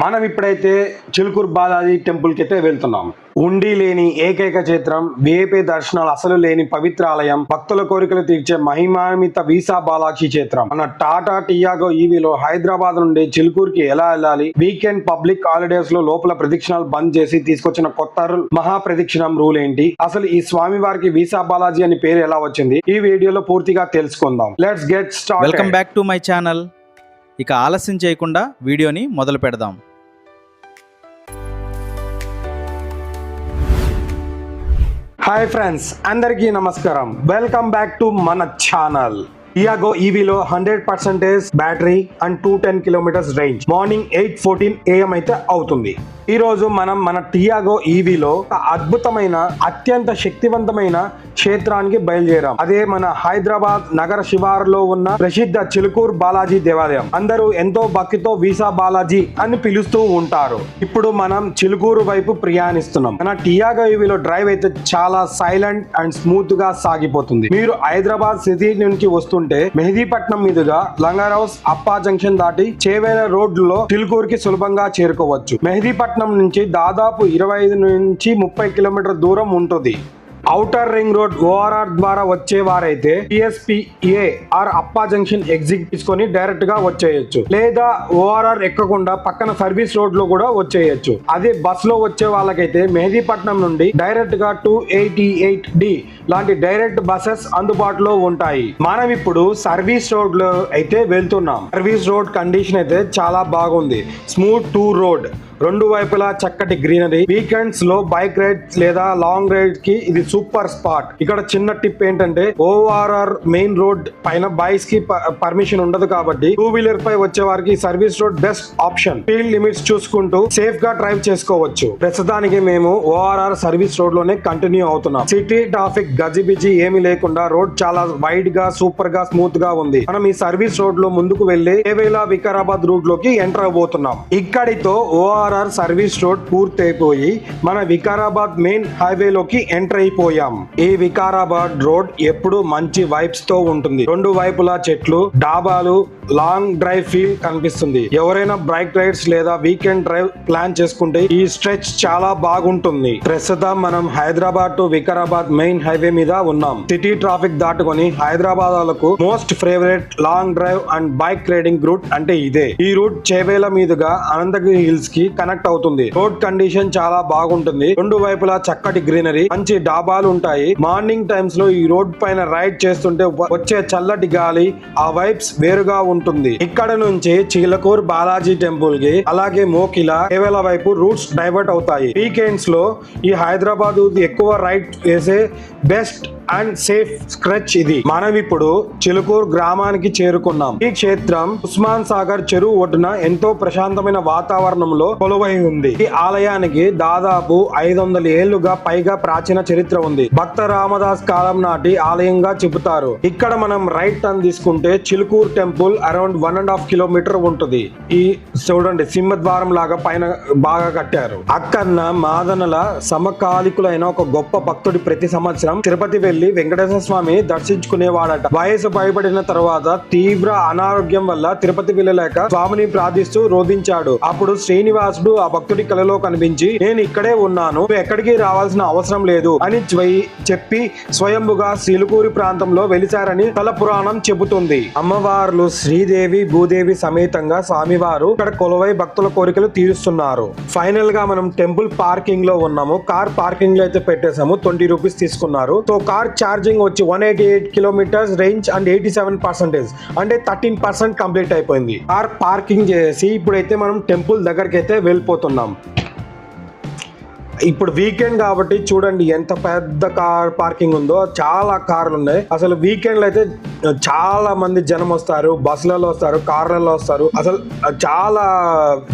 మనం ఇప్పుడైతే చిలుకూరు బాలాజీ టెంపుల్ కి అయితే వెళ్తున్నాం. ఉండి లేని ఏకైక క్షేత్రం, విఐపి దర్శనాలు అసలు లేని పవిత్ర ఆలయం, భక్తుల కోరికలు తీర్చే మహిమాన్విత వీసా బాలాజీ క్షేత్రం. మన టాటా టియాగో ఈవీలో హైదరాబాద్ నుండి చిలుకూరుకి ఎలా వెళ్ళాలి, వీకెండ్ పబ్లిక్ హాలిడేస్ లో లోపల ప్రదక్షిణాలు బంద్ చేసి తీసుకొచ్చిన కొత్త మహా ప్రదక్షిణం రూల్ ఏంటి, అసలు ఈ స్వామి వారికి వీసా బాలాజీ అని పేరు ఎలా వచ్చింది, ఈ వీడియోలో పూర్తిగా తెలుసుకుందాం. Let's get started. Welcome back to my channel. ఇక ఆలస్యం చేయకుండా వీడియోని మొదలు పెడదాం. హాయ్ ఫ్రెండ్స్, అందరికీ నమస్కారం. వెల్కమ్ బ్యాక్ టు మన ఛానల్. టియాగో ఈవీలో 100% battery and 210 kilometres range. Morning 8:14 AM అయితే అవుతుంది. ఈ రోజు మనం మన టియాగో ఈవీలో ఒక అద్భుతమైన అత్యంత శక్తివంతమైన క్షేత్రానికి బయలుదేరాం. అదే మన హైదరాబాద్ నగర శివారులో ఉన్న ప్రసిద్ధ చిలుకూరు బాలాజీ దేవాలయం. అందరూ ఎంతో భక్తితో వీసా బాలాజీ అని పిలుస్తూ ఉంటారు. ఇప్పుడు మనం చిలుకూరు వైపు ప్రయాణిస్తున్నాం. మన టియాగో ఈవీలో డ్రైవ్ అయితే చాలా సైలెంట్ అండ్ స్మూత్ గా సాగిపోతుంది. మీరు హైదరాబాద్ సిటీ నుంచి వస్తుంటే మెహదీపట్నం మీదుగా లంగారౌస్ అప్పా జంక్షన్ దాటి చేవేల రోడ్ లో చిలుకూరుకి సులభంగా చేరుకోవచ్చు. మెహదీపట్నం నుంచి దాదాపు 25 నుంచి 30 కిలోమీటర్ దూరం ఉంటుంది. ఔటర్ రింగ్ రోడ్ ఓఆర్ఆర్ ద్వారా వచ్చేవారైతే టిఎస్పిఏ ఆర్ అప్పా జంక్షన్ ఎగ్జిట్ తీసుకొని డైరెక్ట్ గా వచ్చేయచ్చు, లేదా ఓఆర్ఆర్ ఎక్కకుండా పక్కన సర్వీస్ రోడ్ లో కూడా వచ్చేయచ్చు. అదే బస్ లో వచ్చే వాళ్ళకైతే మెహదీపట్నం నుండి డైరెక్ట్ గా 288D లాంటి డైరెక్ట్ బసెస్ అందుబాటులో ఉంటాయి. మనం ఇప్పుడు సర్వీస్ రోడ్ లో అయితే వెళ్తున్నాం. సర్వీస్ రోడ్ కండిషన్ అయితే చాలా బాగుంది. స్మూత్ 2 రోడ్, రెండు వైపులా చక్కటి గ్రీనరీ. వీకెండ్స్ లో బైక్ రైడ్స్ లేదా లాంగ్ రైడ్ కి ఇది సూపర్ స్పాట్. ఇక్కడ చిన్న టిప్ ఏంటంటే ఓఆర్ఆర్ మెయిన్ రోడ్ పైన బైక్స్ కి పర్మిషన్ ఉండదు కాబట్టి 2 వీలర్ పై వచ్చే వారికి service road best option. Speed limits చూసుకుంటూ సేఫ్ గా డ్రైవ్ చేసుకోవచ్చు. ప్రస్తుతానికి మేము ఓఆర్ఆర్ సర్వీస్ రోడ్ లోనే కంటిన్యూ అవుతున్నాం. సిటీ ట్రాఫిక్ గజిబిజి ఏమీ లేకుండా రోడ్ చాలా వైడ్ గా సూపర్ గా స్మూత్ గా ఉంది. మనం ఈ సర్వీస్ రోడ్ లో ముందుకు వెళ్లి చేవేల వికారాబాద్ రూట్ లోకి ఎంటర్ అవబోతున్నాం. ఇక్కడితో ఓఆర్ఆర్ సర్వీస్ రోడ్ పూర్తయిపోయి మన వికారాబాద్ మెయిన్ హైవేలోకి ఎంటర్ అయిపోయాం. ఈ వికారాబాద్ రోడ్ ఎప్పుడు మంచి వైబ్స్ తో ఉంటుంది. రెండు వైపులా చెట్లు, డాబాలు, లాంగ్ డ్రైవ్ ఫీల్ కనిపిస్తుంది. ఎవరైనా బైక్ రైడ్స్ లేదా వీకెండ్ డ్రైవ్ ప్లాన్ చేసుకుంటే ఈ స్ట్రెచ్ చాలా బాగుంటుంది. ప్రస్తుతం మనం Hyderabad to Vikarabad main highway మీద ఉన్నాం. సిటీ ట్రాఫిక్ దాటుకొని హైదరాబాద్ లకు most favourite long drive and bike riding route అంటే ఇదే. ఈ రూట్ చేవేల మీదుగా అనంతగిరి హిల్స్ కి కనెక్ట్ అవుతుంది. రోడ్ కండిషన్ చాలా బాగుంటుంది. రెండు వైపులా చక్కటి గ్రీనరీ, మంచి డాబాలు ఉంటాయి. మార్నింగ్ టైమ్స్ లో ఈ రోడ్ పైన రైడ్ చేస్తుంటే వచ్చే చల్లటి గాలి, ఆ వైబ్స్ వేరుగా ఉంటుంది. ఇక్కడ నుంచి చిలుకూరు బాలాజీ టెంపుల్ కి అలాగే మోకిల, చేవేల వైపు రూట్స్ డైవర్ట్ అవుతాయి. వీకెండ్స్ లో ఈ హైదరాబాద్ ఎక్కువ రైడ్ చేసే బెస్ట్ అండ్ సేఫ్ స్ట్రెచ్ ఇది. మనం ఇప్పుడు చిలుకూరు గ్రామానికి చేరుకున్నాం. ఈ క్షేత్రం ఉస్మాన్ సాగర్ చెరువు ఒడ్డున ఎంతో ప్రశాంతమైన వాతావరణంలో కొలువై ఉంది. ఈ ఆలయానికి దాదాపు 500 ఏళ్లుగా పైగా ప్రాచీన చరిత్ర ఉంది. భక్త రామదాస్ కాలం నాటి ఆలయంగా చెబుతారు. ఇక్కడ మనం రైట్ టర్న్ తీసుకుంటే చిలుకూరు టెంపుల్ అరౌండ్ 1.5 కిలోమీటర్ ఉంటుంది. ఈ చూడండి సింహద్వారం లాగా పైన బాగా కట్టారు. అక్కన్న మాదనల సమకాలికులైన ఒక గొప్ప భక్తుడి ప్రతి సంవత్సరం తిరుపతి వెళ్లి వెంకటేశ్వర స్వామి దర్శించుకునేవాడట. వయసు పైబడిన తర్వాత తీవ్ర అనారోగ్యం వల్ల తిరుపతి వెళ్ళలేక స్వామిని ప్రార్థిస్తూ రోధించాడు. అప్పుడు శ్రీనివాసుడు ఆ భక్తుడి కలలో కనిపించి, నేను ఇక్కడే ఉన్నాను, నువ్వు ఎక్కడికి రావాల్సిన అవసరం లేదు అని చెప్పి స్వయంభుగా చిలుకూరు ప్రాంతంలో వెలిశారని స్థల పురాణం చెబుతుంది. అమ్మవార్లు శ్రీదేవి భూదేవి సమేతంగా స్వామివారు ఇక్కడ కొలువై భక్తుల కోరికలు తీరుస్తున్నారు. ఫైనల్ గా మనం టెంపుల్ పార్కింగ్ లో ఉన్నాము. కార్ పార్కింగ్ లో అయితే పెట్టేసాము. 20 రూపీస్ తీసుకున్నారు. సో కార్ ఛార్జింగ్ వచ్చి 188 కిలోమీటర్స్ రేంజ్ అండ్ 87% అంటే 13% కంప్లీట్ అయిపోయింది. కార్ పార్కింగ్ చేసి ఇప్పుడైతే మనం టెంపుల్ దగ్గరికి అయితే వెళ్ళిపోతున్నాం. ఇప్పుడు వీకెండ్ కాబట్టి చూడండి ఎంత పెద్ద కార్ పార్కింగ్ ఉందో. చాలా కార్లు ఉన్నాయి. అసలు వీకెండ్ లో అయితే చాలా మంది జనం వస్తారు. బస్సులలో వస్తారు, కార్లలో వస్తారు. అసలు చాలా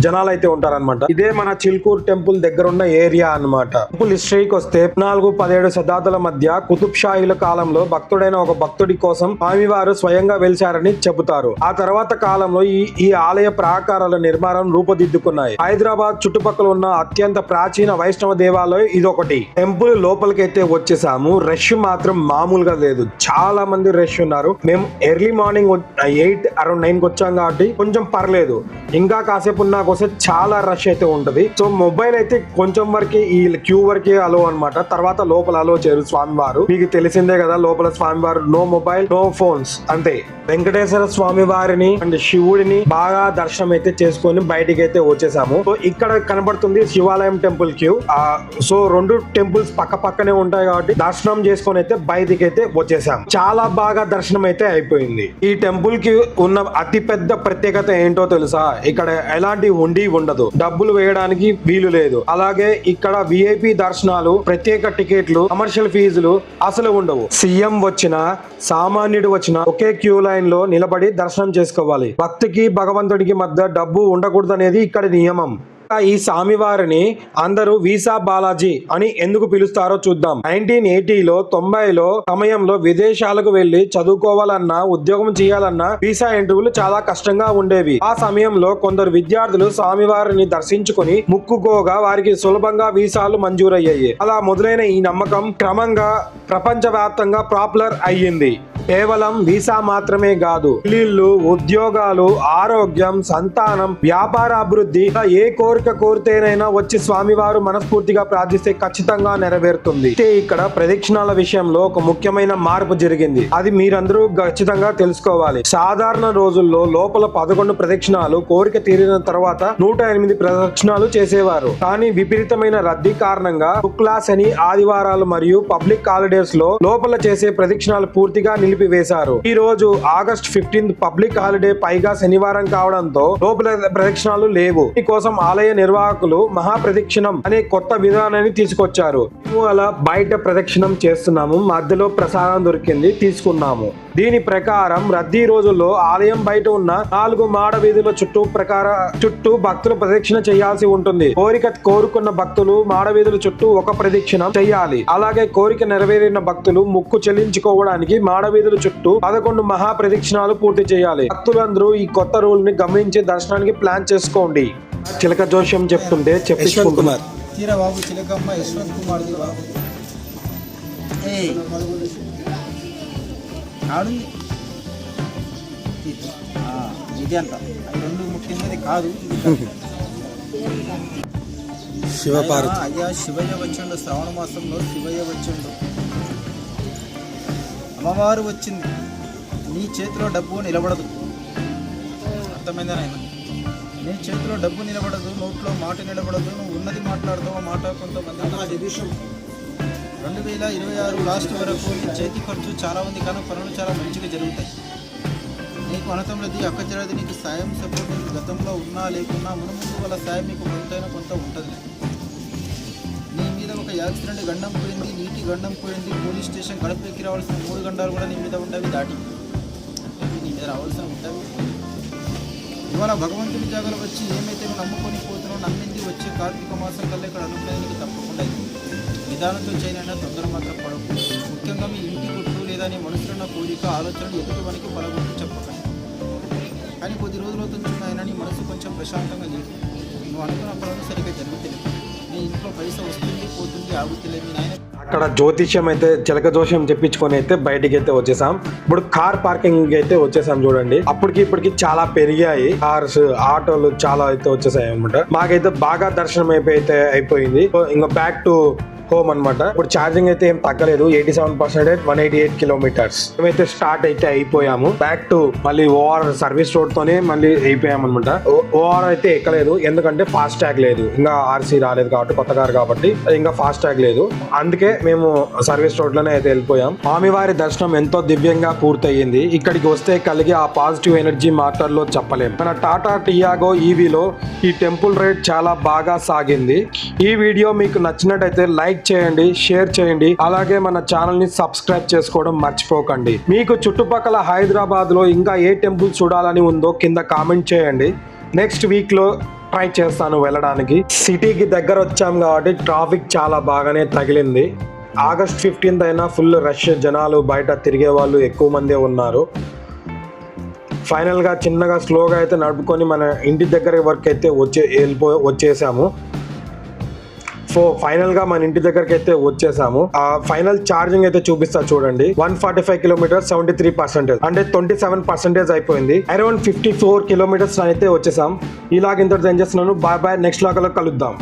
జనాలు అయితే ఉంటారన్నమాట. ఇదే మన చిలుకూరు టెంపుల్ దగ్గర ఉన్న ఏరియా అన్నమాట. టెంపుల్ హిస్టరీకి వస్తే 14-17 శతాబ్దాల మధ్య కుతుబ్ షాహీల కాలంలో భక్తుడైన ఒక భక్తుడి కోసం స్వామివారు స్వయంగా వెలిశారని చెబుతారు. ఆ తర్వాత కాలంలో ఈ ఆలయ ప్రాకారాల నిర్మాణం రూపుదిద్దుకున్నాయి. హైదరాబాద్ చుట్టుపక్కల ఉన్న అత్యంత ప్రాచీన వైష్ణవ వైష్ణవ దేవాలయం ఇదొకటి. టెంపుల్ లోపలికి అయితే వచ్చేసాము. రష్ మాత్రం మామూలుగా లేదు, చాలా మంది రష్ ఉన్నారు. మేము ఎర్లీ మార్నింగ్ 8 అరౌండ్ 9 వచ్చాం కాబట్టి కొంచెం పర్లేదు. ఇంకా కాసేపు ఉన్నాకొస్తే చాలా రష్ అయితే ఉంటది. సో మొబైల్ అయితే కొంచెం వరకే ఈ క్యూ వరకే అలో అనమాట. తర్వాత లోపల అలో చేయరు స్వామివారు. మీకు తెలిసిందే కదా, లోపల స్వామివారు నో మొబైల్ నో ఫోన్స్ అంతే. వెంకటేశ్వర స్వామి వారిని అండ్ శివుడిని బాగా దర్శనం అయితే చేసుకొని బయటికి అయితే వచ్చేసాము. సో ఇక్కడ కనబడుతుంది శివాలయం టెంపుల్ క్యూ. సో 2 టెంపుల్స్ పక్క పక్కనే ఉంటాయి కాబట్టి దర్శనం చేసుకొని అయితే బయటికి అయితే వచ్చేసాము. చాలా బాగా దర్శనం అయితే అయిపోయింది. ఈ టెంపుల్ కి ఉన్న అతి పెద్ద ప్రత్యేకత ఏంటో తెలుసా? ఇక్కడ ఎలాంటి హుండీ ఉండదు, డబ్బులు వేయడానికి వీలు లేదు. అలాగే ఇక్కడ విఐపి దర్శనాలు, ప్రత్యేక టికెట్లు, కమర్షియల్ ఫీజులు అసలు ఉండవు. సీఎం వచ్చినా సామాన్యుడు వచ్చినా ఒకే క్యూ లైన్ లో నిలబడి దర్శనం చేసుకోవాలి. భక్తికి భగవంతుడికి మధ్య డబ్బు ఉండకూడదు అనేది ఇక్కడ నియమం. ఈ స్వామివారిని అందరూ వీసా బాలాజీ అని ఎందుకు పిలుస్తారో చూద్దాం. 1980లో 90లో సమయంలో విదేశాలకు వెళ్లి చదువుకోవాలన్నా ఉద్యోగం చేయాలన్నా వీసా ఇంటర్వ్యూలు చాలా కష్టంగా ఉండేవి. ఆ సమయంలో కొందరు విద్యార్థులు స్వామివారిని దర్శించుకొని ముక్కుకోగా వారికి సులభంగా వీసాలు మంజూరయ్యాయి. అలా మొదలైన ఈ నమ్మకం క్రమంగా ప్రపంచవ్యాప్తంగా పాపులర్ అయ్యింది. కేవలం వీసా మాత్రమే కాదు, ఇల్లు, ఉద్యోగాలు, ఆరోగ్యం, సంతానం, వ్యాపార అభివృద్ధి, ఏ కోరిక కోరితేనైనా వచ్చి స్వామివారు మనస్ఫూర్తిగా ప్రార్థిస్తే ఖచ్చితంగా నెరవేరుతుంది. ఇక్కడ ప్రదక్షిణాల విషయంలో ఒక ముఖ్యమైన మార్పు జరిగింది. అది మీరందరూ ఖచ్చితంగా తెలుసుకోవాలి. సాధారణ రోజుల్లో లోపల 11 ప్రదక్షిణాలు, కోరిక తీరిన తర్వాత 108 ప్రదక్షిణాలు చేసేవారు. కానీ విపరీతమైన రద్దీ కారణంగా శుక్ల, శని, ఆదివారాలు మరియు పబ్లిక్ హాలిడేస్ లో లోపల చేసే ప్రదక్షిణాలు పూర్తిగా వేశారు. ఈ రోజు ఆగస్ట్ 15 పబ్లిక్ హాలిడే, పైగా శనివారం కావడంతో లోపల ప్రదక్షిణాలు లేవు. ఈ కోసం ఆలయ నిర్వాహకులు మహాప్రదక్షిణం అనే కొత్త విధానాన్ని తీసుకొచ్చారు. మేము అలా బయట ప్రదక్షిణం చేస్తున్నాము. మధ్యలో ప్రసాదం దొరికింది, తీసుకున్నాము. దీని ప్రకారం రద్దీ రోజుల్లో ఆలయం బయట ఉన్న 4 మాడ వీధుల చుట్టూ భక్తులు ప్రదక్షిణ చేయాల్సి ఉంటుంది. కోరుకున్న భక్తులు మాడ వీధుల చుట్టూ ఒక ప్రదక్షిణం చేయాలి. అలాగే కోరిక నెరవేరిన భక్తులు ముక్కు చెల్లించుకోవడానికి మాడ వీధుల చుట్టూ 11 మహా ప్రదక్షిణాలు పూర్తి చేయాలి. భక్తులందరూ ఈ కొత్త రూల్ ని గమనించి దర్శనానికి ప్లాన్ చేసుకోండి. చిలక జోష్యం చెప్తుంటే చెప్పించుకుంటున్నారు. ఇది అంట 2 ముఖ్యమైనది కాదు. శివపార్వతి అయ్యా శివయ్య వచ్చిండు, శ్రావణ మాసంలో శివయ్య వచ్చిండు, అమ్మవారు వచ్చింది. నీ చేతిలో డబ్బు నిలబడదు, అర్థమైందా నాయన? నీ చేతిలో డబ్బు నిలబడదు, నోట్లో మాట నిలబడదు. నువ్వు ఉన్నది మాట్లాడతావు, మాట కొంతమంది. 2026 లాస్ట్ వరకు నీ చేతి ఖర్చు చాలా ఉంది, కానీ పనులు చాలా మంచిగా జరుగుతాయి. నీకు అనతంలోది అక్కజరది, నీకు సాయం సపోర్ట్ నీకు గతంలో ఉన్నా లేకున్నా మునుముందు వాళ్ళ సాయం నీకు కొంతైనా కొంత ఉంటుంది. నీ మీద ఒక యాక్సిడెంట్ గండం పోయింది, నీటి గండం పోయింది, పోలీస్ స్టేషన్ గడపకి రావాల్సిన 3 గంటలు కూడా నీ మీద ఉండవి దాటి, నీ మీద రావాల్సిన ఉంటాయి. ఇవాళ భగవంతుడి జాగాలో వచ్చి ఏమైతే నువ్వు నమ్ముకొని పోతున్నావు, నమ్మింది వచ్చే కార్తీక మాసం కల్లా ఇక్కడ అనుకునేది నీకు తప్పకుండా అయింది. నిదానంతో చేయనైనా తొందర మాత్రం పడవు. ముఖ్యంగా మీ ఇంటి గుట్టు లేదా నీ మనసులో ఉన్న కోరిక ఆలోచనలు ఎదుటి మనకి పలగొట్టు చెప్పకండి. కానీ కొద్ది రోజులు అవుతుంది అయినా నీ మనసు కొంచెం ప్రశాంతంగా లేదు. నువ్వు అనుకున్న పనులు సరిగ్గా జరుగుతలేదు. నీ ఇంట్లో పైసా వస్తుంది పోతుంది ఆగుతలేదు. మీ నాయన అక్కడ జ్యోతిష్యం అయితే చిలక జోష్యం చెప్పించుకొని అయితే బయటికి అయితే వచ్చేసాం. ఇప్పుడు కార్ పార్కింగ్ అయితే వచ్చేసాం. చూడండి, అప్పటికి ఇప్పటికి చాలా పెరిగాయి కార్స్, ఆటోలు చాలా అయితే వచ్చేసాయి అనమాట. మాకైతే బాగా దర్శనం అయిపోయింది. ఇంకా బ్యాక్ టు హోమ్ అనమాట. ఇప్పుడు ఛార్జింగ్ అయితే ఏం తగ్గలేదు, 87%, 188 కిలోమీటర్స్ మేమైతే స్టార్ట్ అయితే అయిపోయాము. బ్యాక్ టు మళ్ళీ ఓఆర్ సర్వీస్ రోడ్ తోనే మళ్ళీ అయిపోయాం అనమాట. ఓఆర్ అయితే ఎక్కలేదు, ఎందుకంటే ఫాస్ట్ ట్యాగ్ లేదు, ఇంకా ఆర్సీ రాలేదు కాబట్టి, కొత్త కార్ కాబట్టి ఇంకా ఫాస్ట్ ట్యాగ్ లేదు. అందుకే మేము సర్వీస్ రోడ్ లోనే అయితే వెళ్ళిపోయాం. స్వామివారి దర్శనం ఎంతో దివ్యంగా పూర్తయింది. ఇక్కడికి వస్తే కలిగి ఆ పాజిటివ్ ఎనర్జీ మాటల్లో చెప్పలేం. మన టాటా టియాగో ఈవీలో ఈ టెంపుల్ రైడ్ చాలా బాగా సాగింది. ఈ వీడియో మీకు నచ్చినట్టయితే లైక్ చేయండి, షేర్ చేయండి. అలాగే మన ఛానల్ ని సబ్స్క్రైబ్ చేసుకోవడం మర్చిపోకండి. మీకు చుట్టుపక్కల హైదరాబాద్ లో ఇంకా ఏ టెంపుల్ చూడాలని ఉందో కింద కామెంట్ చేయండి. నెక్స్ట్ వీక్ లో ట్రై చేస్తాను వెళ్ళడానికి. సిటీకి దగ్గర వచ్చాం కాబట్టి ట్రాఫిక్ చాలా బాగానే తగిలింది. ఆగస్ట్ 15 అయినా ఫుల్ రష్, జనాలు బయట తిరిగే వాళ్ళు ఎక్కువ మందే ఉన్నారు. ఫైనల్గా చిన్నగా స్లోగా అయితే నడుపుకొని మన ఇంటి దగ్గర వరకు అయితే వచ్చేసాము. సో ఫైనల్ గా మన ఇంటి దగ్గరికి అయితే వచ్చేసాము. ఆ ఫైనల్ ఛార్జింగ్ అయితే చూపిస్తా చూడండి. 145 కిలోమీటర్స్ 73%, అంటే 27% అయిపోయింది. అరౌండ్ 54 కిలోమీటర్స్ అయితే వచ్చేసాం. ఇలాగ ఇంత ఏం చేస్తున్నాను. బాయ్ బాయ్, నెక్స్ట్ లాగా కలుద్దాం.